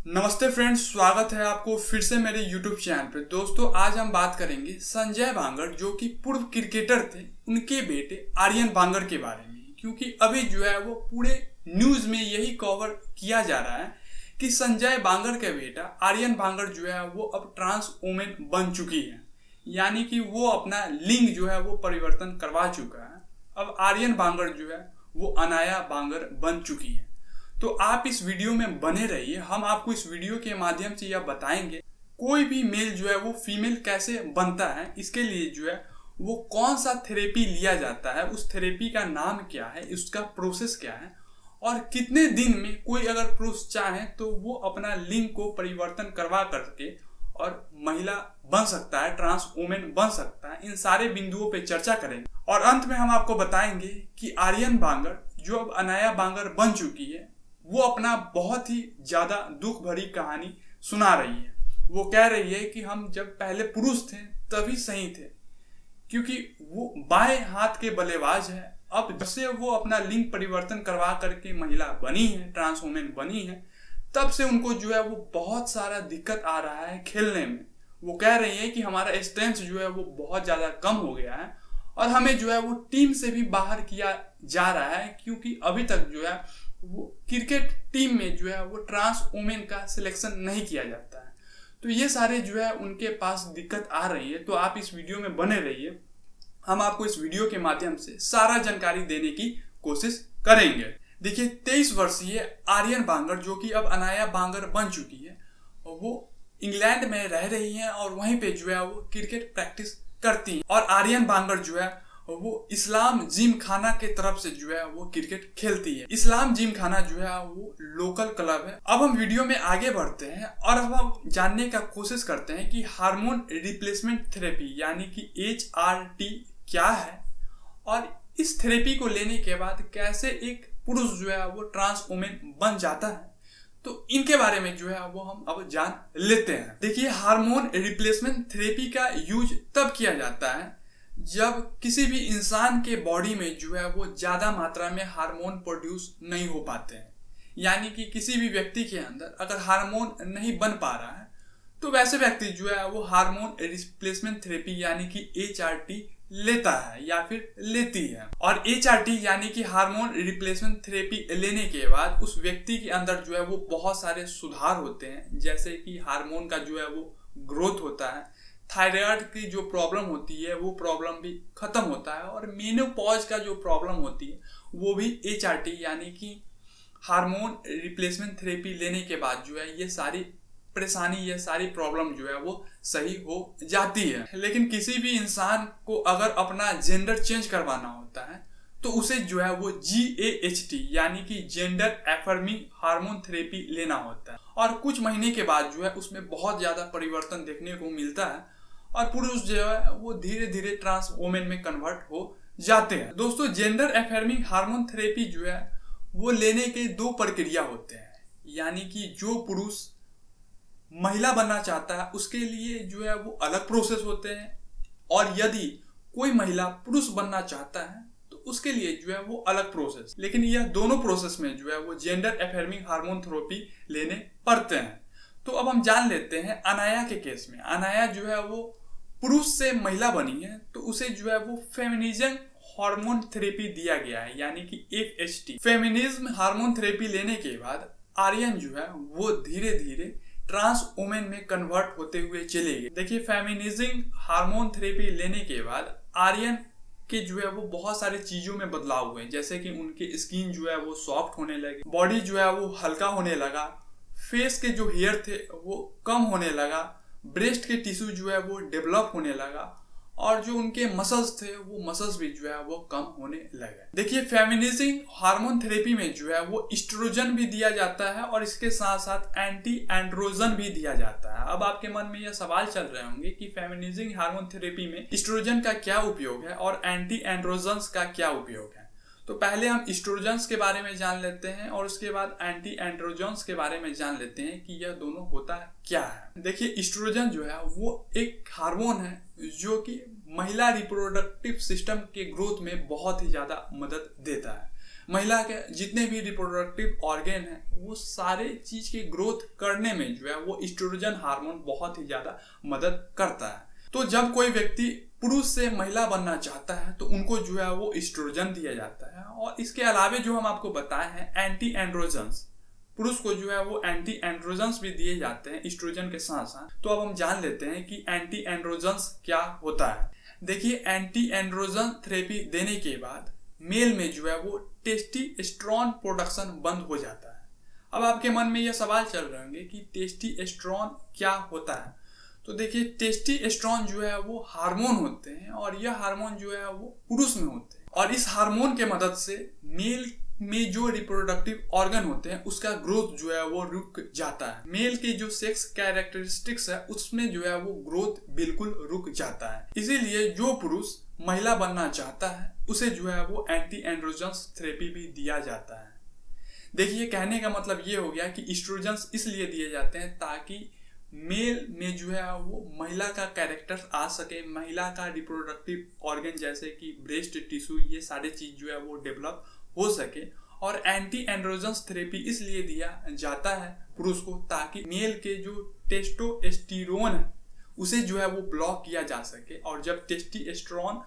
नमस्ते फ्रेंड्स, स्वागत है आपको फिर से मेरे YouTube चैनल पे। दोस्तों, आज हम बात करेंगे संजय बांगर जो कि पूर्व क्रिकेटर थे, उनके बेटे आर्यन बांगर के बारे में। क्योंकि अभी जो है वो पूरे न्यूज में यही कवर किया जा रहा है कि संजय बांगर का बेटा आर्यन बांगर जो है वो अब ट्रांस वुमेन बन चुकी है, यानी कि वो अपना लिंग जो है वो परिवर्तन करवा चुका है। अब आर्यन बांगर जो है वो अनाया बांगर बन चुकी है। तो आप इस वीडियो में बने रहिए, हम आपको इस वीडियो के माध्यम से यह बताएंगे कोई भी मेल जो है वो फीमेल कैसे बनता है, इसके लिए जो है वो कौन सा थेरेपी लिया जाता है, उस थेरेपी का नाम क्या है, उसका प्रोसेस क्या है, और कितने दिन में कोई अगर पुरुष चाहे तो वो अपना लिंग को परिवर्तन करवा करके और महिला बन सकता है, ट्रांस वुमेन बन सकता है। इन सारे बिंदुओं पे चर्चा करेंगे और अंत में हम आपको बताएंगे कि आर्यन बांगर जो अब अनाया बांगर बन चुकी है वो अपना बहुत ही ज्यादा दुख भरी कहानी सुना रही है। वो कह रही है कि हम जब पहले पुरुष थे तभी सही थे, क्योंकि वो बाएं हाथ के बल्लेबाज है। अब जब से वो अपना लिंग परिवर्तन करवा करके महिला बनी है, ट्रांस वुमेन बनी है, तब से उनको जो है वो बहुत सारा दिक्कत आ रहा है खेलने में। वो कह रही है कि हमारा स्ट्रेंथ जो है वो बहुत ज्यादा कम हो गया है और हमें जो है वो टीम से भी बाहर किया जा रहा है, क्योंकि अभी तक जो है वो क्रिकेट टीम में जो है वो ट्रांस वुमेन का सिलेक्शन नहीं किया जाता है। तो ये सारे जो है उनके पास दिक्कत आ रही है। तो आप इस वीडियो में बने रहिए, हम आपको इस वीडियो के माध्यम से सारा जानकारी देने की कोशिश करेंगे। देखिए, 23 वर्षीय आर्यन बांगर जो कि अब अनाया बांगर बन चुकी है, वो इंग्लैंड में रह रही है और वहीं पे जो है वो क्रिकेट प्रैक्टिस करती है। और आर्यन बांगर जो है वो इस्लाम जिम खाना के तरफ से जो है वो क्रिकेट खेलती है। इस्लाम जिम खाना जो है वो लोकल क्लब है। अब हम वीडियो में आगे बढ़ते हैं और अब हम जानने का कोशिश करते हैं कि हार्मोन रिप्लेसमेंट थेरेपी यानी कि HRT क्या है और इस थेरेपी को लेने के बाद कैसे एक पुरुष जो है वो ट्रांस वुमेन बन जाता है। तो इनके बारे में जो है वो हम अब जान लेते हैं। देखिए, हार्मोन रिप्लेसमेंट थेरेपी का यूज तब किया जाता है जब किसी भी इंसान के बॉडी में जो है वो ज्यादा मात्रा में हार्मोन प्रोड्यूस नहीं हो पाते हैं, यानी कि किसी भी व्यक्ति के अंदर अगर हार्मोन नहीं बन पा रहा है तो वैसे व्यक्ति जो है वो हार्मोन रिप्लेसमेंट थेरेपी यानी कि HRT लेता है या फिर लेती है। और HRT यानी कि हार्मोन रिप्लेसमेंट थेरेपी लेने के बाद उस व्यक्ति के अंदर जो है वो बहुत सारे सुधार होते हैं, जैसे कि हार्मोन का जो है वो ग्रोथ होता है, थायराइड की जो प्रॉब्लम होती है वो प्रॉब्लम भी खत्म होता है, और मेनोपॉज का जो प्रॉब्लम होती है वो भी HRT यानी कि हार्मोन रिप्लेसमेंट थेरेपी लेने के बाद जो है ये सारी परेशानी, ये सारी प्रॉब्लम जो है वो सही हो जाती है। लेकिन किसी भी इंसान को अगर अपना जेंडर चेंज करवाना होता है तो उसे जो है वो GAHT यानी कि जेंडर एफर्मिंग हार्मोन थेरेपी लेना होता है, और कुछ महीने के बाद जो है उसमें बहुत ज्यादा परिवर्तन देखने को मिलता है और पुरुष जो है वो धीरे धीरे ट्रांस वुमेन में कन्वर्ट हो जाते हैं। दोस्तों, जेंडर एफर्मिंग हार्मोन थेरेपी जो है वो लेने के 2 प्रक्रिया होते हैं, यानी कि जो पुरुष महिला बनना चाहता है उसके लिए जो है वो अलग प्रोसेस होते हैं, और यदि कोई महिला पुरुष बनना चाहता है तो उसके लिए जो है वो अलग प्रोसेस। लेकिन यह दोनों प्रोसेस में जो है वो जेंडर एफर्मिंग हार्मोन थेरेपी लेने पड़ते हैं। तो अब हम जान लेते हैं अनाया के केस में। अनाया जो है वो पुरुष से महिला बनी है तो उसे जो है वो फेमिनिज्म हार्मोन थेरेपी दिया गया है, यानी कि FHT। फेमिनिज्म हार्मोन थेरेपी लेने के बाद आर्यन जो है वो धीरे धीरे ट्रांस वुमेन में कन्वर्ट होते हुए चले गए। देखिए, फेमिनिज्म हार्मोन थेरेपी लेने के बाद आर्यन के जो है वो बहुत सारे चीजों में बदलाव हुए, जैसे कि उनके स्किन जो है वो सॉफ्ट होने लगे, बॉडी जो है वो हल्का होने लगा, फेस के जो हेयर थे वो कम होने लगा, ब्रेस्ट के टिश्यू जो है वो डेवलप होने लगा, और जो उनके मसल्स थे वो मसल्स भी जो है वो कम होने लगे। देखिए, फेमिनिज्म हार्मोन थेरेपी में जो है वो एस्ट्रोजन भी दिया जाता है और इसके साथ साथ एंटी एंड्रोजन भी दिया जाता है। अब आपके मन में यह सवाल चल रहे होंगे कि फेमिनिज्म हार्मोन थेरेपी में एस्ट्रोजन का क्या उपयोग है और एंटी एंड्रोजन्स का क्या उपयोग है। तो पहले हम एस्ट्रोजन्स के बारे में जान लेते हैं और उसके बाद एंटी एंड्रोजन्स के बारे में जान लेते हैं कि यह दोनों होता क्या है। देखिए, एस्ट्रोजन जो है वो एक हार्मोन है जो कि महिला रिप्रोडक्टिव सिस्टम के ग्रोथ में बहुत ही ज्यादा मदद देता है। महिला के जितने भी रिप्रोडक्टिव ऑर्गन हैं वो सारे चीज के ग्रोथ करने में जो है वो एस्ट्रोजन हार्मोन बहुत ही ज्यादा मदद करता है। तो जब कोई व्यक्ति पुरुष से महिला बनना चाहता है तो उनको जो है वो एस्ट्रोजन दिया जाता है। और इसके अलावे जो हम आपको बताए हैं एंटी एंड्रोजन्स, पुरुष को जो है वो एंटी एंड्रोजन्स भी दिए जाते हैं एस्ट्रोजन के साथ साथ। तो अब हम जान लेते हैं कि एंटी एंड्रोजन्स क्या होता है। देखिए, एंटी एंड्रोजन थेरेपी देने के बाद मेल में जो है वो टेस्टोस्टेरोन प्रोडक्शन बंद हो जाता है। अब आपके मन में यह सवाल चल रहे होंगे कि टेस्टोस्टेरोन क्या होता है। तो देखिए, टेस्टोस्टेरोन जो है वो हार्मोन होते हैं और यह हार्मोन जो है वो पुरुष में होते हैं और इस हार्मोन के मदद से मेल में जो रिप्रोडक्टिव ऑर्गन होते हैं उसका ग्रोथ जो है वो रुक जाता है। मेल के जो सेक्स कैरेक्टरिस्टिक्स है उसमें जो है वो ग्रोथ बिल्कुल रुक जाता है। इसीलिए जो पुरुष महिला बनना चाहता है उसे जो है वो एंटी एंड्रोजन्स थेरेपी भी दिया जाता है। देखिए, कहने का मतलब ये हो गया कि एस्ट्रोजन्स इसलिए दिए जाते हैं ताकि मेल में जो है वो महिला का कैरेक्टर आ सके, महिला का रिप्रोडक्टिव ऑर्गन जैसे कि ब्रेस्ट टिश्यू ये सारे चीज जो है वो डेवलप हो सके। और एंटी एंड्रोजन्स थेरेपी इसलिए दिया जाता है पुरुष को ताकि मेल के जो टेस्टोस्टेरोन है उसे जो है वो ब्लॉक किया जा सके। और जब टेस्टोस्टेरोन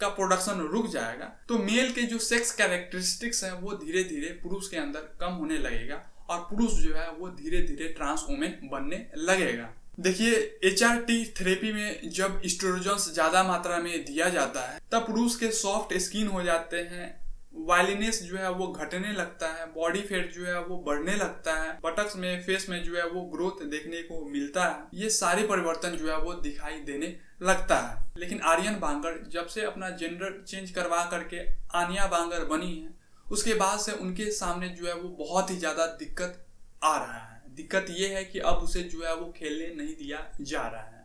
का प्रोडक्शन रुक जाएगा तो मेल के जो सेक्स कैरेक्टरिस्टिक्स है वो धीरे धीरे पुरुष के अंदर कम होने लगेगा और पुरुष जो है वो धीरे धीरे ट्रांस वुमेन बनने लगेगा। देखिए, HRT थेरेपी में जब एस्ट्रोजन्स ज्यादा मात्रा में दिया जाता है तब पुरुष के सॉफ्ट स्किन हो जाते हैं, वायलिनेस जो है वो घटने लगता है, बॉडी फेट जो है वो बढ़ने लगता है, बटक्स में फेस में जो है वो ग्रोथ देखने को मिलता है। ये सारे परिवर्तन जो है वो दिखाई देने लगता है। लेकिन आर्यन बांगर जब से अपना जेंडर चेंज करवा करके आनिया बांगर बनी है उसके बाद से उनके सामने जो है वो बहुत ही ज्यादा दिक्कत आ रहा है। दिक्कत ये है कि अब उसे जो है वो खेलने नहीं दिया जा रहा है।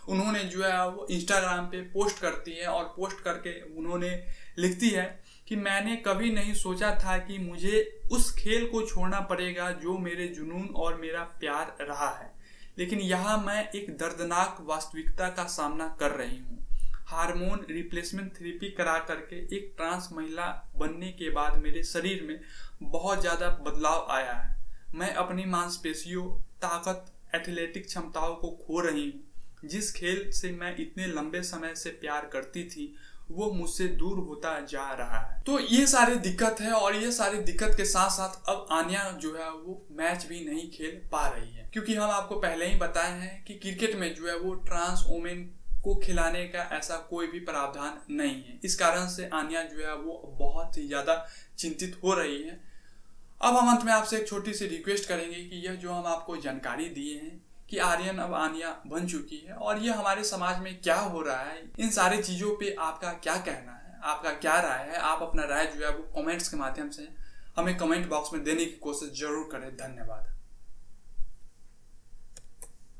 उन्होंने जो है वो इंस्टाग्राम पे पोस्ट करती है और पोस्ट करके उन्होंने लिखती है कि मैंने कभी नहीं सोचा था कि मुझे उस खेल को छोड़ना पड़ेगा जो मेरे जुनून और मेरा प्यार रहा है, लेकिन यहाँ मैं एक दर्दनाक वास्तविकता का सामना कर रही हूँ। हार्मोन रिप्लेसमेंट थेरेपी करा करके एक ट्रांस महिला बनने के बाद मेरे शरीर में बहुत ज़्यादा बदलाव आया है। मैं अपनी मांसपेशियों, ताकत, एथलेटिक क्षमताओं को खो रही हूँ। जिस खेल से मैं इतने लंबे समय से प्यार करती थी वो मुझसे दूर होता जा रहा है। तो ये सारी दिक्कत है और ये सारी दिक्कत के साथ साथ अब आनिया जो है वो मैच भी नहीं खेल पा रही है, क्योंकि हम आपको पहले ही बताए हैं कि क्रिकेट में जो है वो ट्रांस वुमेन को खिलाने का ऐसा कोई भी प्रावधान नहीं है। इस कारण से आनिया जो है वो बहुत ही ज्यादा चिंतित हो रही है। अब हम अंत में आपसे एक छोटी सी रिक्वेस्ट करेंगे कि यह जो हम आपको जानकारी दिए हैं कि आर्यन अब आनिया बन चुकी है और ये हमारे समाज में क्या हो रहा है, इन सारी चीजों पे आपका क्या कहना है, आपका क्या राय है। आप अपना राय जो है वो कमेंट्स के माध्यम से हमें कमेंट बॉक्स में देने की कोशिश जरूर करें। धन्यवाद।